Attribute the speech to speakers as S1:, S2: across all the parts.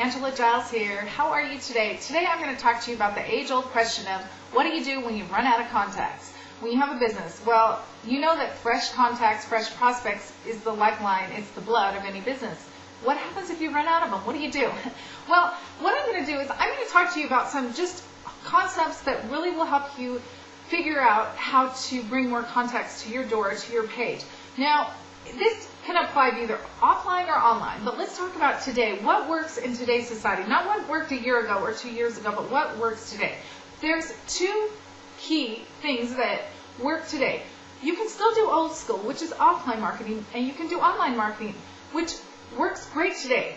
S1: Angela Giles here. How are you today? Today I'm going to talk to you about the age-old question of what do you do when you run out of contacts? When you have a business, well, you know that fresh contacts, fresh prospects is the lifeline, it's the blood of any business. What happens if you run out of them? What do you do? Well, what I'm going to do is I'm going to talk to you about some just concepts that really will help you figure out how to bring more contacts to your door, to your page. Now, this can apply to either offline or online, but let's talk about today. What works in today's society? Not what worked a year ago or 2 years ago, but what works today. There's two key things that work today. You can still do old school, which is offline marketing, and you can do online marketing, which works great today.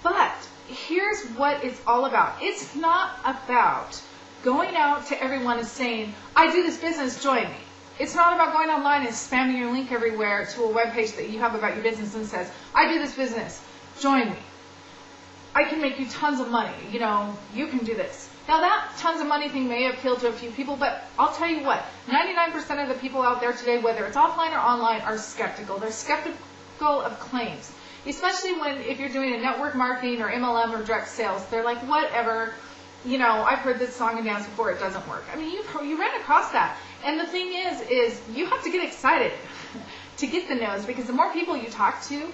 S1: But here's what it's all about. It's not about going out to everyone and saying, I do this business, join me. It's not about going online and spamming your link everywhere to a webpage that you have about your business and says, I do this business, join me. I can make you tons of money, you can do this. Now that tons of money thing may appeal to a few people, but I'll tell you what, 99% of the people out there today, whether it's offline or online, are skeptical. They're skeptical of claims, especially if you're doing a network marketing or MLM or direct sales. They're like, whatever, I've heard this song and dance before, it doesn't work. I mean, you ran across that. And the thing is you have to get excited to get the no's, because the more people you talk to,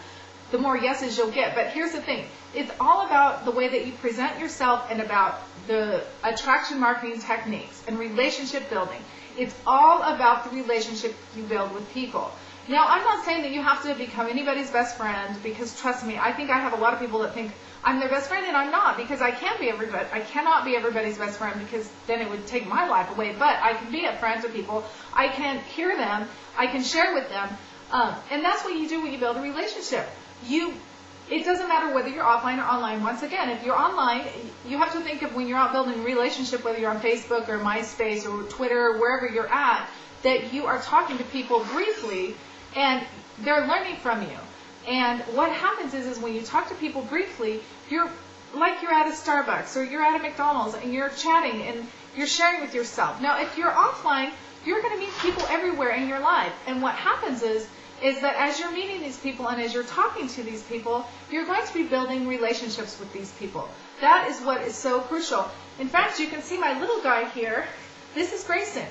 S1: the more yeses you'll get. But here's the thing. It's all about the way that you present yourself and about the attraction marketing techniques and relationship building. It's all about the relationship you build with people. Now, I'm not saying that you have to become anybody's best friend, because trust me, I think I have a lot of people that think I'm their best friend, and I'm not, because I cannot be everybody's best friend, because then it would take my life away. But I can be a friend to people. I can hear them. I can share with them. And that's what you do when you build a relationship. It doesn't matter whether you're offline or online. Once again, if you're online, you have to think of when you're out building a relationship, whether you're on Facebook or MySpace or Twitter or wherever you're at, that you are talking to people briefly and they're learning from you. And what happens is when you talk to people briefly, you're at a Starbucks or you're at a McDonald's and you're chatting and you're sharing with yourself. Now, if you're offline, you're going to meet people everywhere in your life. And what happens is that as you're meeting these people and as you're talking to these people, you're going to be building relationships with these people. That is what is so crucial. In fact, you can see my little guy here. This is Grayson.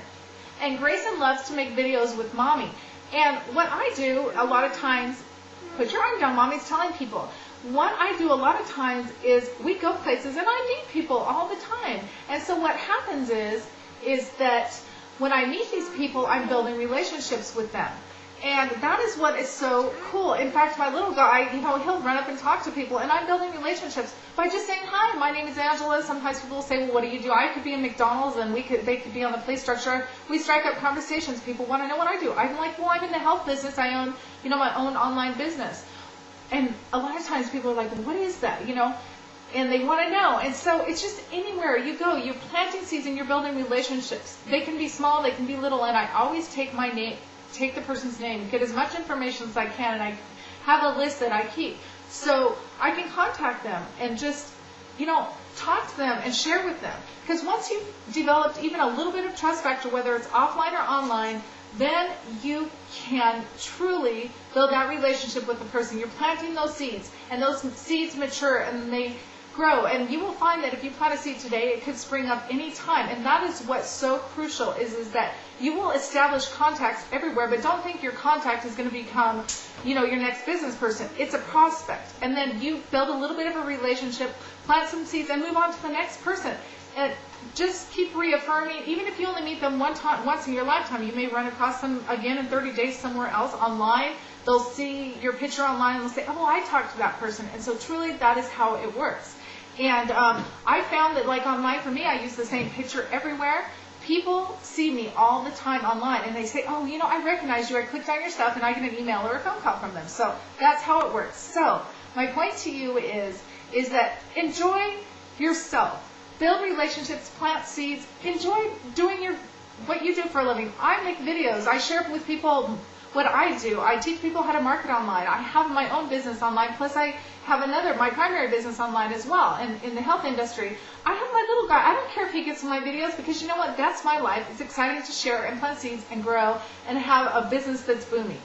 S1: And Grayson loves to make videos with Mommy. And what I do a lot of times, put your arm down, Mommy's telling people. What I do a lot of times is we go places and I meet people all the time. And so what happens is that when I meet these people, I'm building relationships with them. And that is what is so cool. In fact, my little guy, he'll run up and talk to people, and I'm building relationships by just saying, hi, my name is Angela. Sometimes people will say, well, what do you do? I could be in McDonald's, and they could be on the play structure. We strike up conversations. People want to know what I do. I'm like, well, I'm in the health business. I own, my own online business. And a lot of times people are like, well, what is that? And they want to know. And so it's just anywhere you go, you're planting seeds and you're building relationships. They can be small, they can be little, and I always take the person's name, get as much information as I can, and I have a list that I keep. So I can contact them and just, talk to them and share with them. Because once you've developed even a little bit of trust factor, whether it's offline or online, then you can truly build that relationship with the person. You're planting those seeds, and those seeds mature and they grow. And you will find that if you plant a seed today, it could spring up any time. And that is what's so crucial is that you will establish contacts everywhere, but don't think your contact is going to become, your next business person. It's a prospect. And then you build a little bit of a relationship, plant some seeds, and move on to the next person. And just keep reaffirming. Even if you only meet them once in your lifetime, you may run across them again in 30 days somewhere else online. They'll see your picture online and they'll say, oh, I talked to that person. And so truly that is how it works. And I found that, like online for me, I use the same picture everywhere. People see me all the time online, and they say, oh, I recognize you. I clicked on your stuff, and I get an email or a phone call from them. So that's how it works. So my point to you is that enjoy yourself. Build relationships, plant seeds. Enjoy doing what you do for a living. I make videos. I share with people what I do. I teach people how to market online. I have my own business online, plus I have my primary business online as well. And in the health industry, I have my little guy. I don't care if he gets in my videos, because you know what? That's my life. It's exciting to share and plant seeds and grow and have a business that's booming.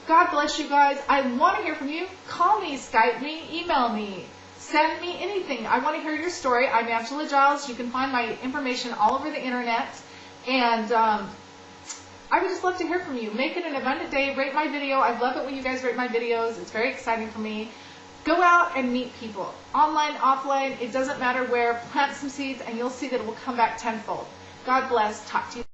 S1: God bless you guys. I want to hear from you. Call me, Skype me, email me. Send me anything. I want to hear your story. I'm Angela Giles. You can find my information all over the internet. And I would just love to hear from you. Make it an abundant day. Rate my video. I love it when you guys rate my videos. It's very exciting for me. Go out and meet people. Online, offline, it doesn't matter where. Plant some seeds and you'll see that it will come back tenfold. God bless. Talk to you.